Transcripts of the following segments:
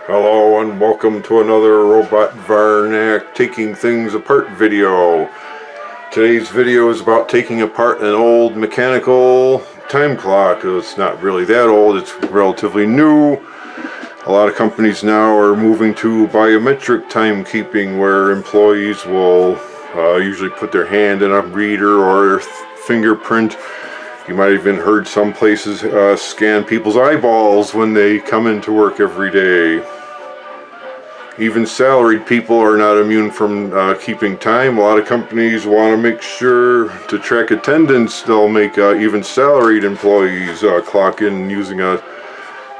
Hello and welcome to another Robot VARNAC Taking Things Apart video. Today's video is about taking apart an old mechanical time clock. It's not really that old, it's relatively new. A lot of companies now are moving to biometric timekeeping, where employees will usually put their hand in a reader or fingerprint. You might have even heard some places scan people's eyeballs when they come into work every day. Even salaried people are not immune from keeping time. A lot of companies want to make sure to track attendance. They'll make even salaried employees clock in using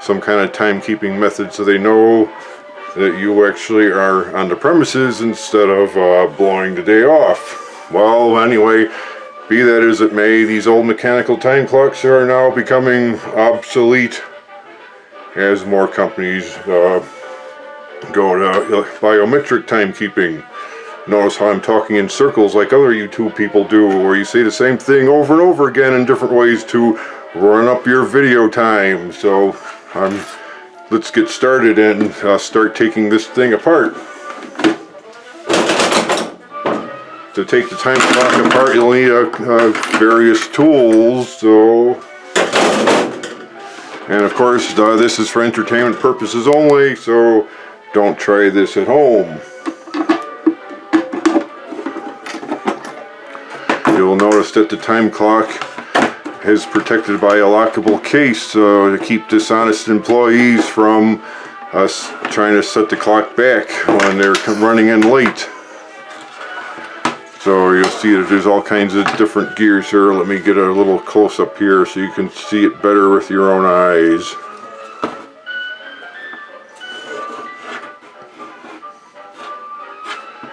some kind of timekeeping method, so they know that you actually are on the premises instead of blowing the day off. Well, anyway, be that as it may, these old mechanical time clocks are now becoming obsolete as more companies go to biometric timekeeping. Notice how I'm talking in circles like other YouTube people do, where you say the same thing over and over again in different ways to run up your video time. So let's get started and start taking this thing apart. To take the time clock apart, you'll need various tools. And of course, this is for entertainment purposes only, so don't try this at home. You'll notice that the time clock is protected by a lockable case to keep dishonest employees from us trying to set the clock back when they're running in late. So you'll see that there's all kinds of different gears here. Let me get a little close up here so you can see it better with your own eyes.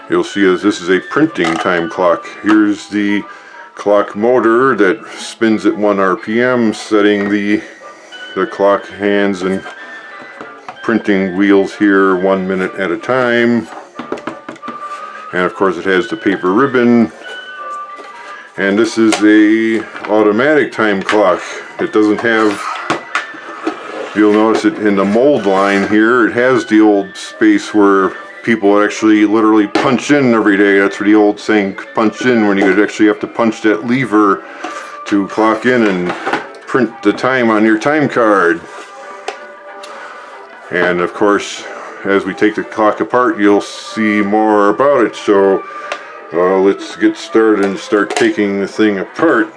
You'll see that this is a printing time clock. Here's the clock motor that spins at 1 RPM, setting the clock hands and printing wheels here 1 minute at a time. And of course it has the paper ribbon. And this is a automatic time clock. It doesn't have, you'll notice it in the mold line here, it has the old space where people actually literally punch in every day. That's where the old saying punch in, when you would actually have to punch that lever to clock in and print the time on your time card. And of course, as we take the clock apart, you'll see more about it. So let's get started and start taking the thing apart.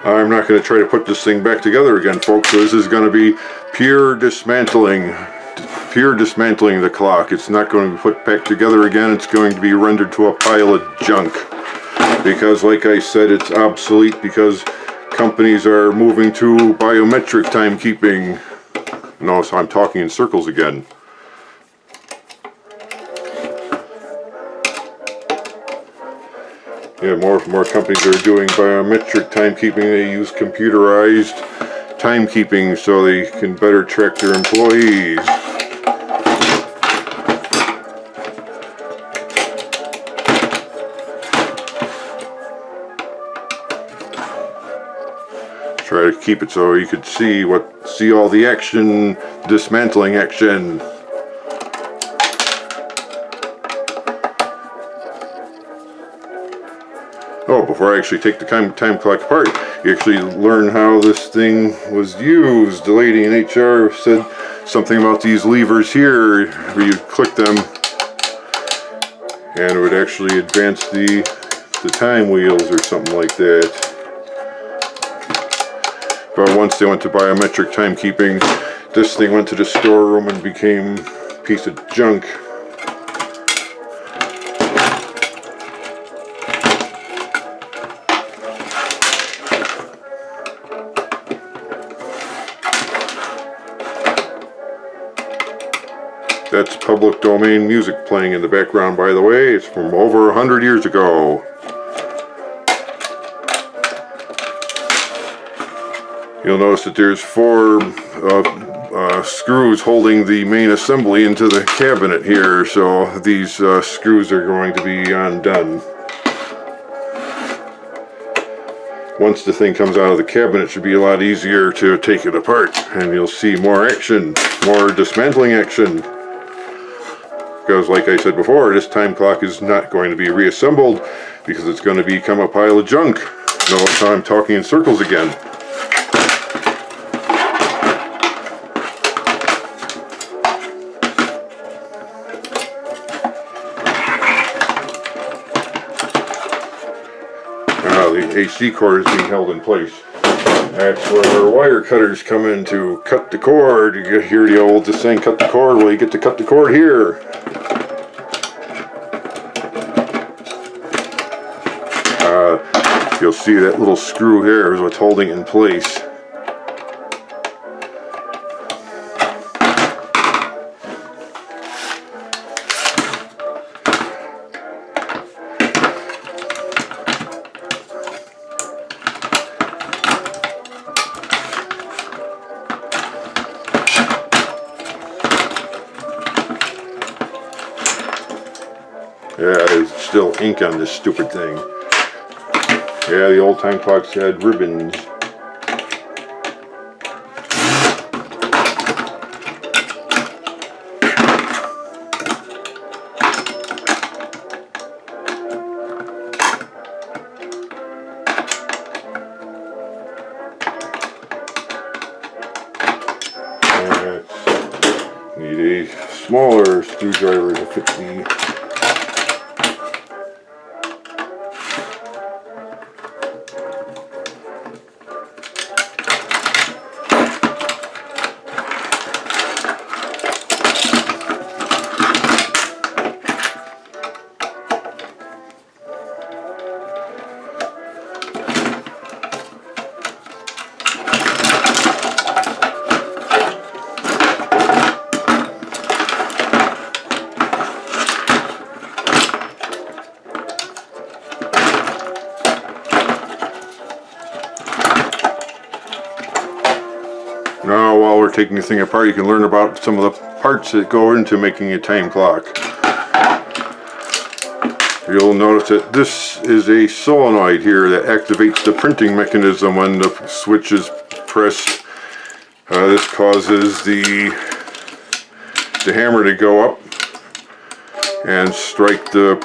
I'm not going to try to put this thing back together again, folks. So this is going to be pure dismantling the clock. It's not going to be put back together again. It's going to be rendered to a pile of junk. Because like I said, it's obsolete because companies are moving to biometric timekeeping. Notice I'm talking in circles again. Yeah, more companies are doing biometric timekeeping. They use computerized timekeeping so they can better track their employees. Try to keep it so you could see all the action, dismantling action. Oh, before I actually take the time clock apart, you actually learn how this thing was used. The lady in HR said something about these levers here, where you click them and it would actually advance the time wheels or something like that. But once they went to biometric timekeeping, this thing went to the storeroom and became a piece of junk. That's public domain music playing in the background, by the way. It's from over 100 years ago. You'll notice that there's 4 screws holding the main assembly into the cabinet here, so these screws are going to be undone. Once the thing comes out of the cabinet, it should be a lot easier to take it apart, and you'll see more action, more dismantling action. Because like I said before, this time clock is not going to be reassembled because it's going to become a pile of junk. Notice how I'm talking in circles again. The AC cord is being held in place. That's where wire cutters come in to cut the cord. You hear the old saying, cut the cord. Well, you get to cut the cord here. You'll see that little screw here is what's holding it in place. Yeah, there's still ink on this stupid thing. Yeah, the old time clocks had ribbons. Need a smaller screwdriver to fit the Now, while we're taking the thing apart, you can learn about some of the parts that go into making a time clock. You'll notice that this is a solenoid here that activates the printing mechanism when the switch is pressed. This causes the hammer to go up and strike the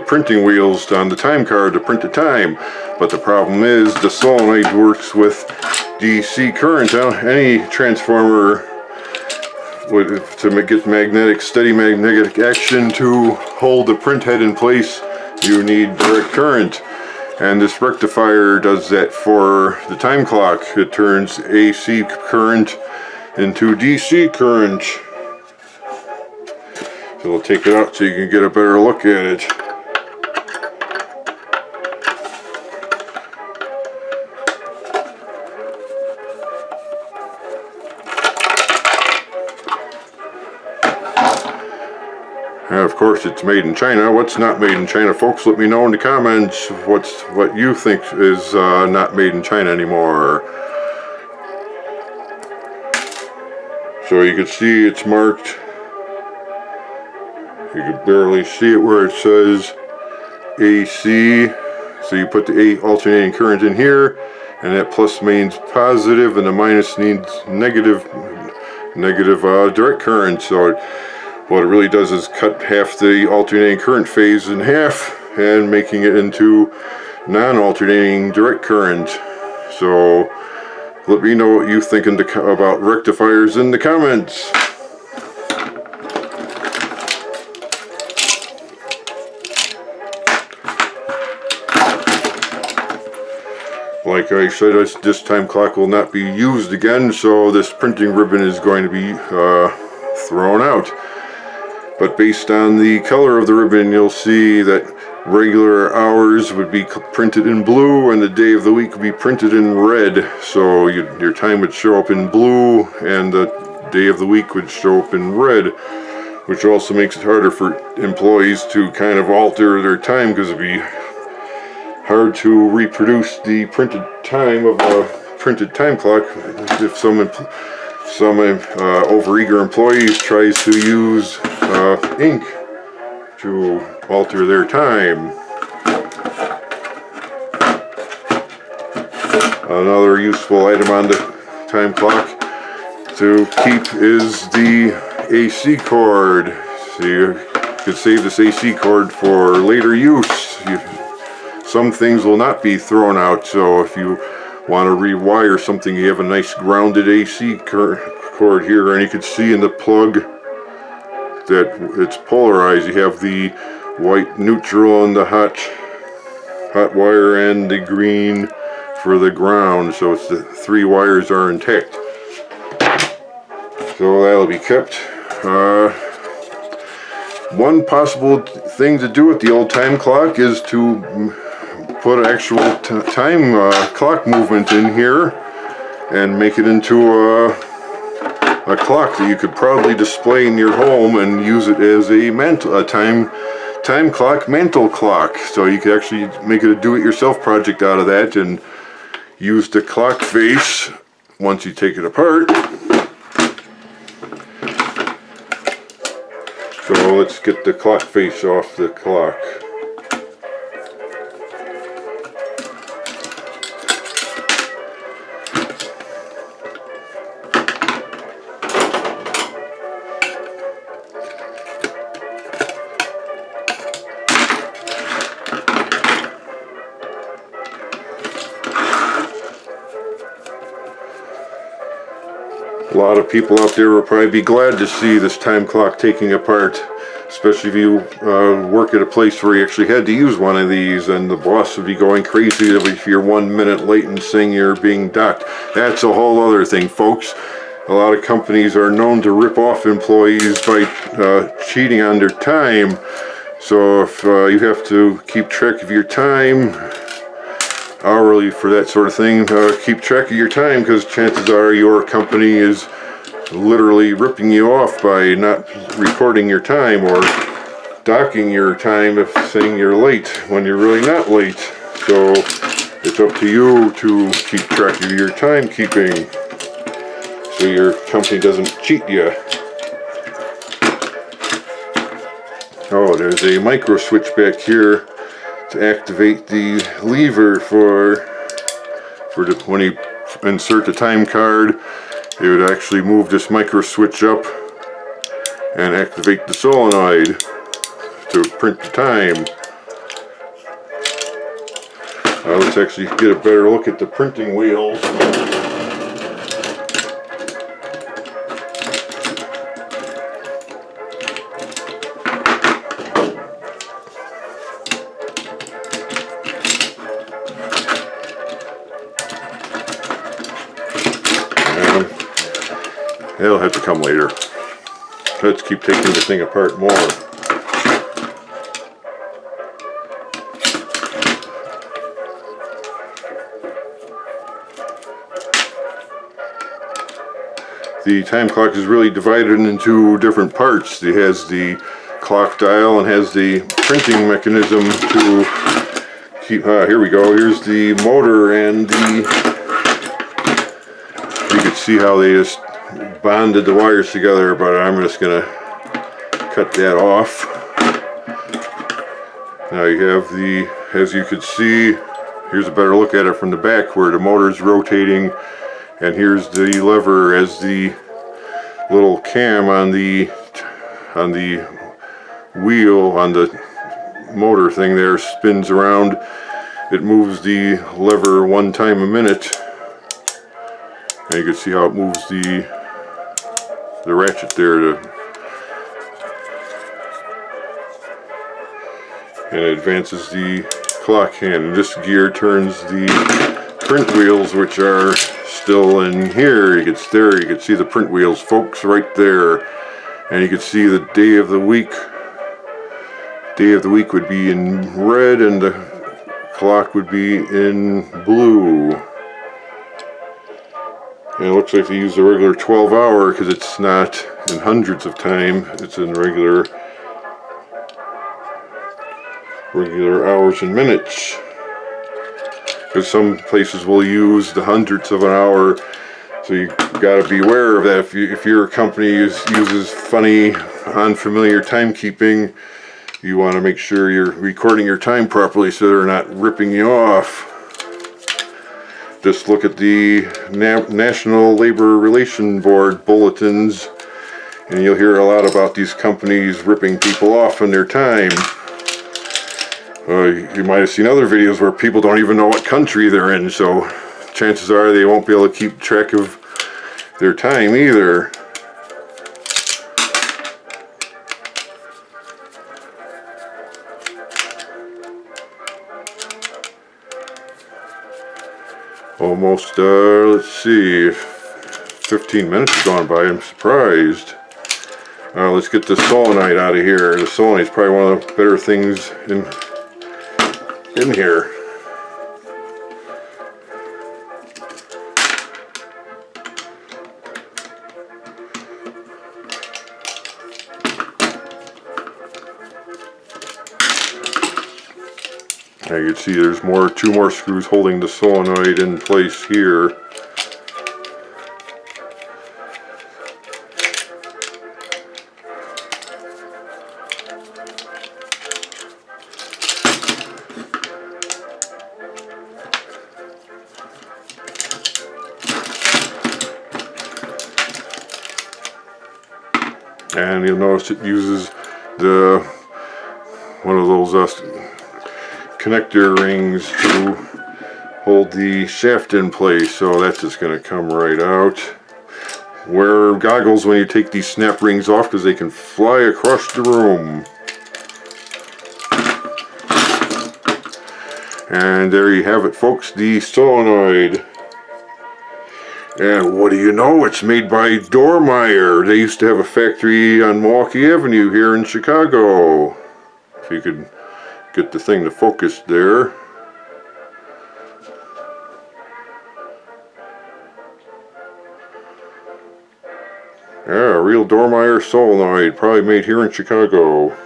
printing wheels on the time card to print the time. But the problem is the solenoid works with DC current. Any transformer to get steady magnetic action to hold the print head in place, you need direct current. And this rectifier does that for the time clock. It turns AC current into DC current. So we'll take it out so you can get a better look at it. And of course, it's made in China. What's not made in China, folks? Let me know in the comments what you think is not made in China anymore. So you can see it's marked. You can barely see it where it says AC. So you put the alternating current in here, and that plus means positive, and the minus means negative direct current. So what it really does is cut half the alternating current phase in half and making it into non-alternating direct current. So let me know what you think about rectifiers in the comments. Like I said, this time clock will not be used again, so this printing ribbon is going to be thrown out. But based on the color of the ribbon, you'll see that regular hours would be printed in blue and the day of the week would be printed in red. So your time would show up in blue and the day of the week would show up in red, which also makes it harder for employees to kind of alter their time, because it'd be hard to reproduce the printed time of a printed time clock if some some overeager employees tries to use ink to alter their time. Another useful item on the time clock to keep is the AC cord. So you could save this AC cord for later use. Some things will not be thrown out, so if you want to rewire something, you have a nice grounded AC cord here, and you can see in the plug that it's polarized. You have the white neutral and the hot wire, and the green for the ground, so it's the 3 wires are intact. So that'll be kept. One possible thing to do with the old time clock is to put an actual time clock movement in here and make it into a clock that you could probably display in your home and use it as a time clock mantle clock. So you could actually make it a do-it-yourself project out of that and use the clock face once you take it apart. So let's get the clock face off the clock. A lot of people out there will probably be glad to see this time clock taking apart, especially if you work at a place where you actually had to use one of these, and the boss would be going crazy if you're 1 minute late and saying you're being docked. That's a whole other thing, folks. A lot of companies are known to rip off employees by cheating on their time. So if you have to keep track of your time hourly for that sort of thing, keep track of your time, because chances are your company is literally ripping you off by not recording your time or docking your time if saying you're late when you're really not late. So it's up to you to keep track of your timekeeping so your company doesn't cheat you. Oh, there's a micro switch back here to activate the lever for when you insert the time card. It would actually move this micro switch up and activate the solenoid to print the time. Let's actually get a better look at the printing wheels. It'll have to come later. Let's keep taking the thing apart more. The time clock is really divided into different parts. It has the clock dial and has the printing mechanism to keep, here we go, here's the motor, and you can see how they just bonded the wires together, but I'm just going to cut that off. Now you have the, as you can see, here's a better look at it from the back where the motor is rotating, and here's the lever as the little cam on the wheel, on the motor thing there, spins around. It moves the lever 1 time a minute, and you can see how it moves the ratchet there and it advances the clock hand. And this gear turns the print wheels, which are still in here. You can see the print wheels, folks, right there, and you can see the day of the week. Day of the week would be in red, and the clock would be in blue. And it looks like they use the regular 12-hour because it's not in hundreds of time, it's in regular hours and minutes. Because some places will use the hundredths of an hour, So you got to be aware of that. If your company uses funny, unfamiliar timekeeping, you want to make sure you're recording your time properly so they're not ripping you off. Just look at the National Labor Relations Board bulletins, and you'll hear a lot about these companies ripping people off on their time. You might have seen other videos where people don't even know what country they're in, so chances are they won't be able to keep track of their time either. Almost, let's see, 15 minutes have gone by. I'm surprised. Let's get the solenoid out of here. The solenoid is probably one of the better things in here. Now you can see there's two more screws holding the solenoid in place here. And you'll notice it uses one of those connector rings to hold the shaft in place, so that's just going to come right out. Wear goggles when you take these snap rings off because they can fly across the room. And there you have it, folks, the solenoid. And what do you know, it's made by Dormeyer. They used to have a factory on Milwaukee Avenue here in Chicago. If you could get the thing to focus there. Yeah, a real Dormeyer solenoid, probably made here in Chicago.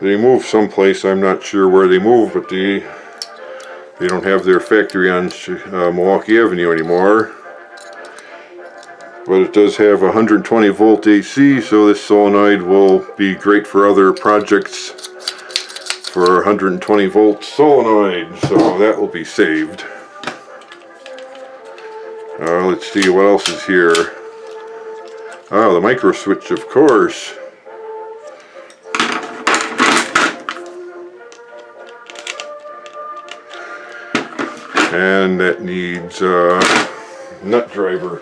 They moved someplace, I'm not sure where they moved, but they don't have their factory on Milwaukee Avenue anymore. But it does have 120 volt AC, so this solenoid will be great for other projects for 120 volt solenoid, so that will be saved. Let's see what else is here. The micro switch, of course. And that needs a nut driver.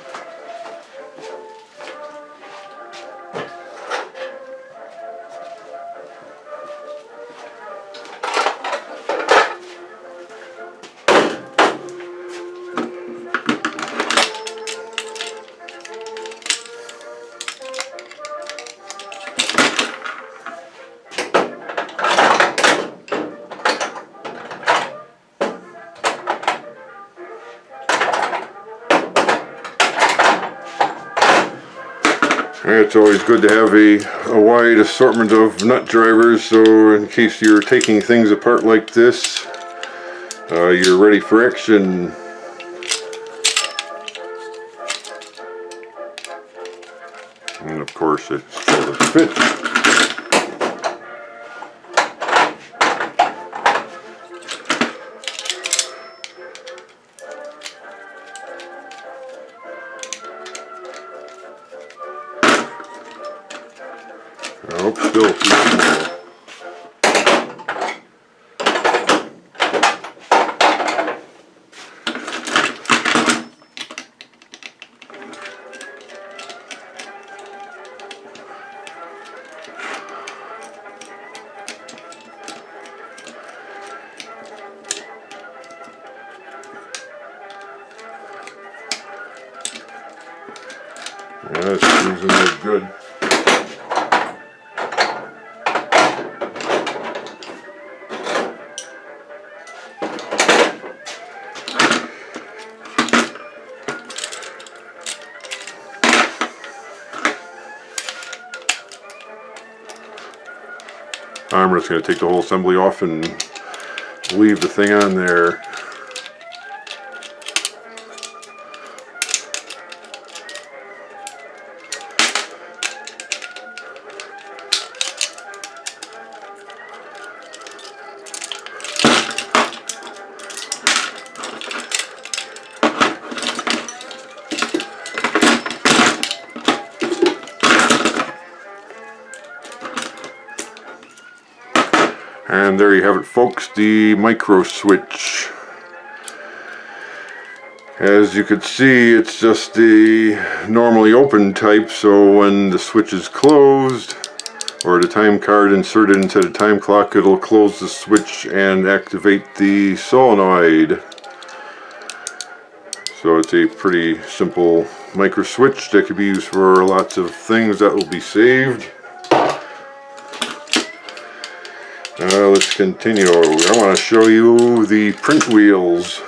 It's always good to have a wide assortment of nut drivers, so in case you're taking things apart like this, you're ready for action. And of course it's sort of fits. Nope, still too small. Yeah, that screws in there good. I'm just going to take the whole assembly off and leave the thing on there. And there you have it, folks, the micro switch. As you can see, it's just the normally open type, so when the switch is closed or the time card inserted into the time clock, it'll close the switch and activate the solenoid. So it's a pretty simple micro switch that could be used for lots of things that will be saved. Let's continue. I want to show you the print wheels.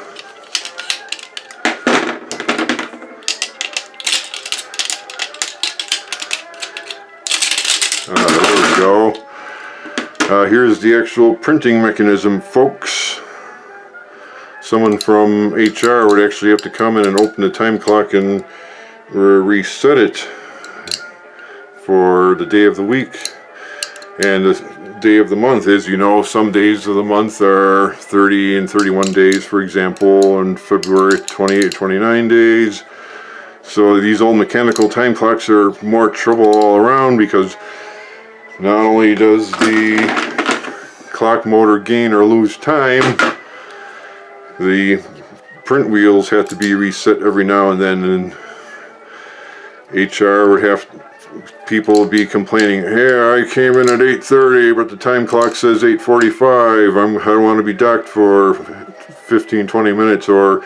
There we go. Here's the actual printing mechanism, folks. Someone from HR would actually have to come in and open the time clock and reset it for the day of the week and the day of the month. As you know, some days of the month are 30 and 31 days, for example, and February 28, 29 days. So these old mechanical time clocks are more trouble all around, because not only does the clock motor gain or lose time, the print wheels have to be reset every now and then, and HR would have people would be complaining, hey, I came in at 8:30 but the time clock says 8:45, I don't want to be docked for 15-20 minutes. Or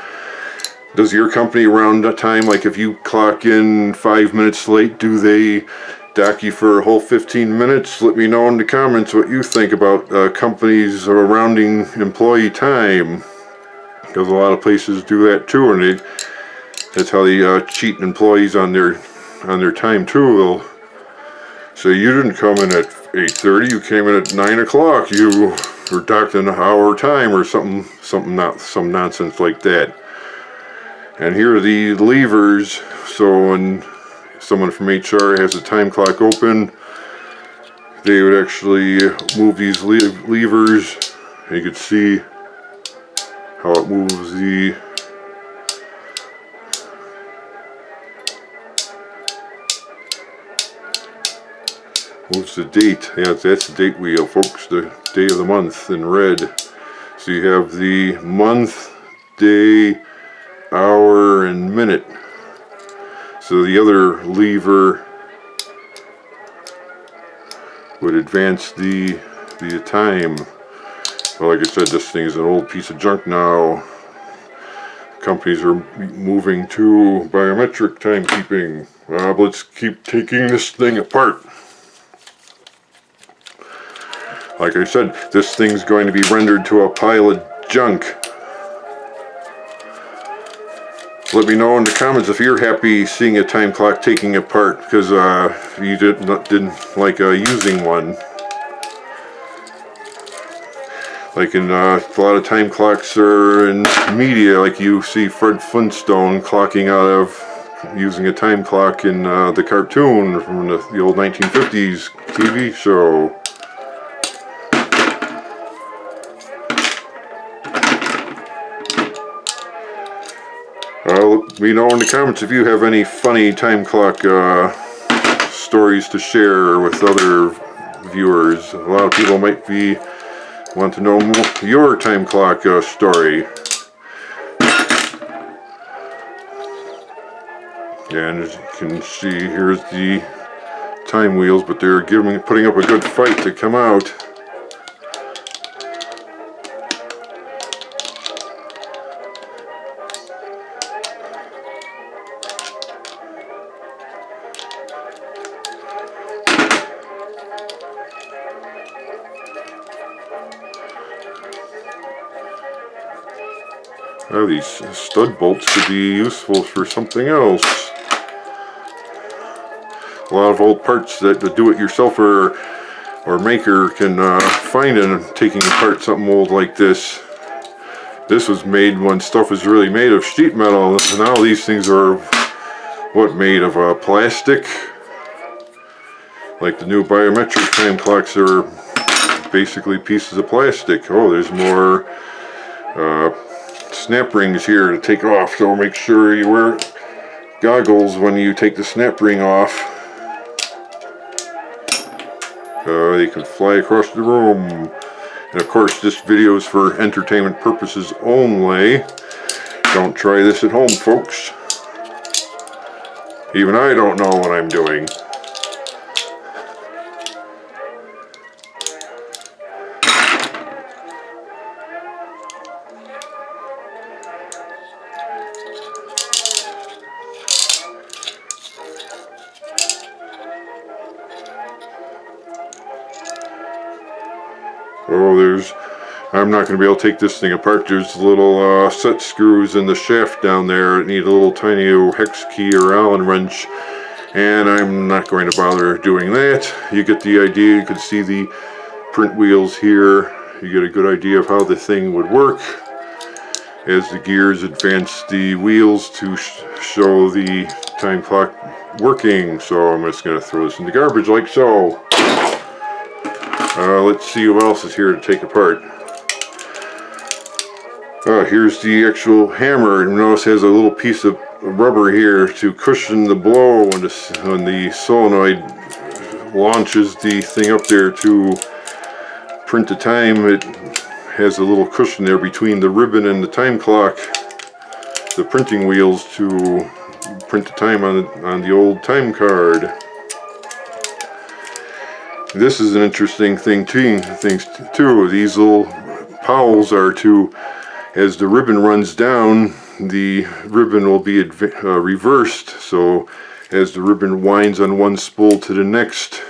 does your company round the time, like if you clock in 5 minutes late, do they dock you for a whole 15 minutes? Let me know in the comments what you think about companies rounding employee time, because a lot of places do that too, and that's how they cheat employees on their time too. They'll say, you didn't come in at 8:30, you came in at 9 o'clock, you were docked an hour time, or some nonsense like that. And here are the levers. So when someone from HR has a time clock open, they would actually move these levers, and you can see how it moves the date. Yeah, that's the date wheel, folks, the day of the month in red. So you have the month, day, hour, and minute. So the other lever would advance the time. Well, like I said, this thing is an old piece of junk now. Companies are moving to biometric timekeeping. Let's keep taking this thing apart. Like I said, this thing's going to be rendered to a pile of junk. Let me know in the comments if you're happy seeing a time clock taking apart, because you didn't like using one. Like in a lot of time clocks are in media, like you see Fred Flintstone clocking out of using a time clock in the cartoon from the old 1950s TV show. Let me know in the comments if you have any funny time clock stories to share with other viewers. A lot of people might want to know your time clock story. And as you can see, here's the time wheels, but they're putting up a good fight to come out. Well, these stud bolts could be useful for something else. A lot of old parts that the do-it-yourselfer or maker can find in taking apart something old like this. This was made when stuff was really made of sheet metal. Now these things are made of plastic. Like the new biometric time clocks are basically pieces of plastic. Oh, there's more snap rings here to take off, so make sure you wear goggles when you take the snap ring off. They can fly across the room. And of course, this video is for entertainment purposes only. Don't try this at home, folks. Even I don't know what I'm doing. Oh, I'm not going to be able to take this thing apart. There's little set screws in the shaft down there that need a little tiny hex key or Allen wrench, and I'm not going to bother doing that. You get the idea. You can see the print wheels here. You get a good idea of how the thing would work as the gears advance the wheels to show the time clock working. So I'm just going to throw this in the garbage like so. Let's see what else is here to take apart. Here's the actual hammer. Notice it has a little piece of rubber here to cushion the blow when the solenoid launches the thing up there to print the time. It has a little cushion there between the ribbon and the time clock, the printing wheels, to print the time on the old time card. This is an interesting thing too. These little powels are to, as the ribbon runs down, the ribbon will be reversed. So as the ribbon winds on one spool to the next,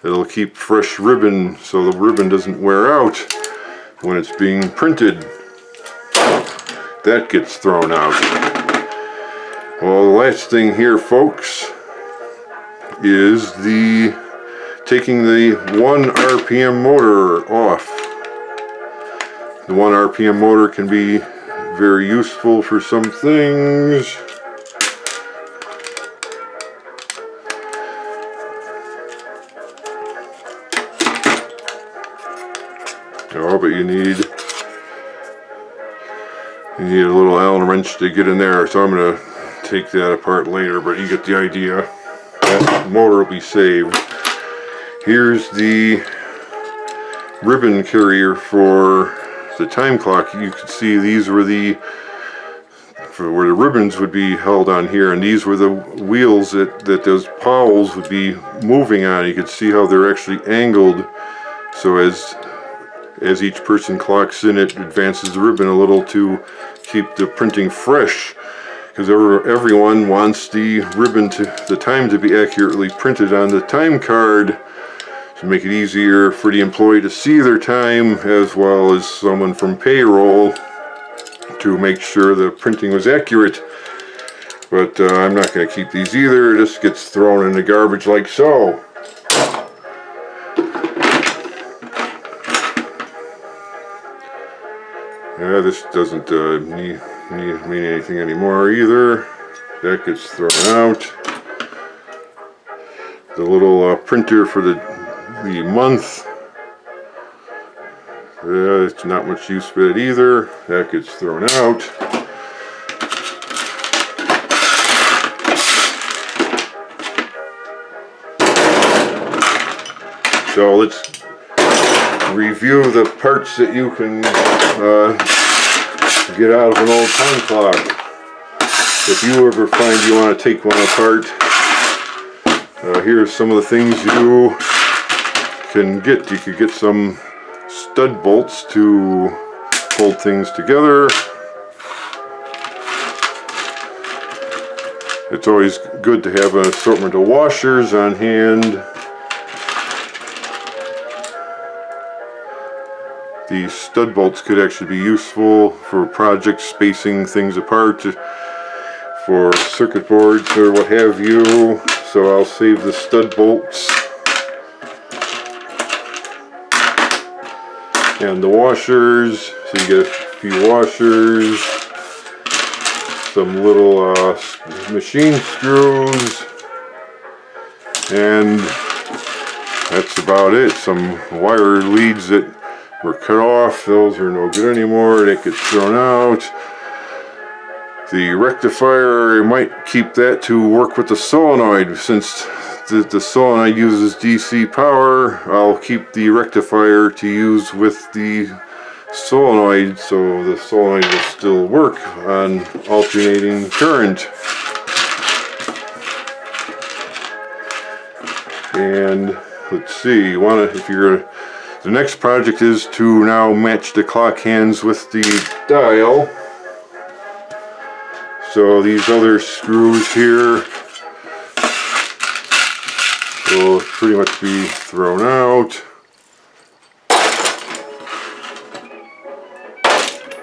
it'll keep fresh ribbon so the ribbon doesn't wear out when it's being printed. That gets thrown out. Well, the last thing here, folks, is taking the 1 RPM motor off. The 1 RPM motor can be very useful for some things. Oh, but you need a little Allen wrench to get in there, so I'm going to take that apart later, but you get the idea. That motor will be saved. Here's the ribbon carrier for the time clock. You can see these were where the ribbons would be held on here, and these were the wheels that those powels would be moving on. You can see how they're actually angled, so as each person clocks in, it advances the ribbon a little to keep the printing fresh, because everyone wants the ribbon the time to be accurately printed on the time card, to make it easier for the employee to see their time, as well as someone from payroll to make sure the printing was accurate. But I'm not going to keep these either. This gets thrown in the garbage like so. Yeah, this doesn't mean anything anymore either. That gets thrown out. The little printer for the month. It's not much use for it either. That gets thrown out. So let's review the parts that you can get out of an old time clock. If you ever find you want to take one apart, here's some of the things you can get. You could get some stud bolts to hold things together. It's always good to have an assortment of washers on hand. These stud bolts could actually be useful for projects, spacing things apart, for circuit boards or what have you. So I'll save the stud bolts and the washers. So you get a few washers, some little machine screws, and that's about it. Some wire leads that were cut off, those are no good anymore. That gets thrown out. The rectifier, you might keep that to work with the solenoid, since the solenoid uses DC power, I'll keep the rectifier to use with the solenoid, so the solenoid will still work on alternating current. And let's see, the next project is to now match the clock hands with the dial. So these other screws here will pretty much be thrown out.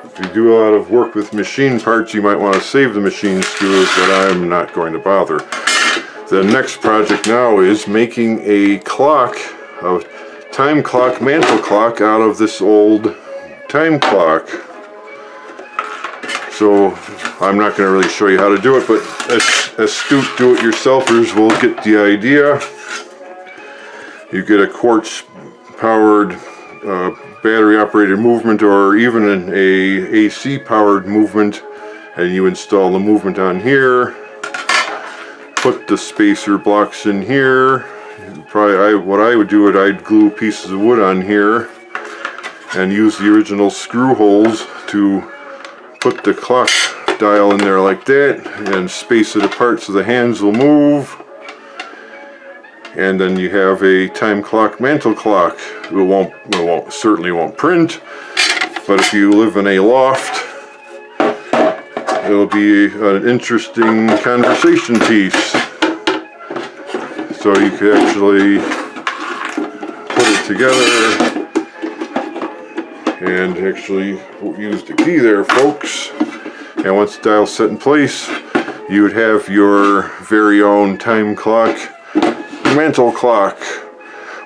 If you do a lot of work with machine parts, you might want to save the machine screws, but I'm not going to bother. The next project now is making a clock, a time clock, mantle clock out of this old time clock. So I'm not going to really show you how to do it, but astute do-it-yourselfers will get the idea. You get a quartz powered battery operated movement, or even an AC powered movement, and you install the movement on here. Put the spacer blocks in here. What I would do is I'd glue pieces of wood on here and use the original screw holes to put the clock dial in there like that, and space it apart so the hands will move. And then you have a time clock mantle clock. It certainly won't print, but if you live in a loft, it'll be an interesting conversation piece. So you could actually put it together and actually use the key there, folks. And once the dial's set in place, you would have your very own time clock mantle clock.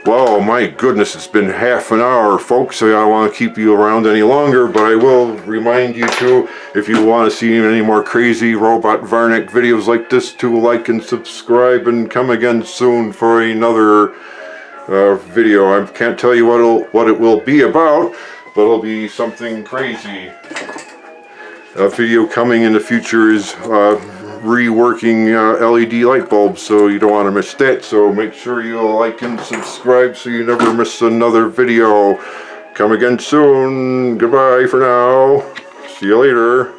Well, my goodness, it's been half an hour, folks, so I don't want to keep you around any longer, but I will remind you to, if you want to see any more crazy robot VARNAC videos like this, to like and subscribe, and come again soon for another video. I can't tell you what it will be about, but it'll be something crazy. A video coming in the future is reworking LED light bulbs, so you don't want to miss that. So make sure you like and subscribe so you never miss another video. Come again soon. Goodbye for now. See you later.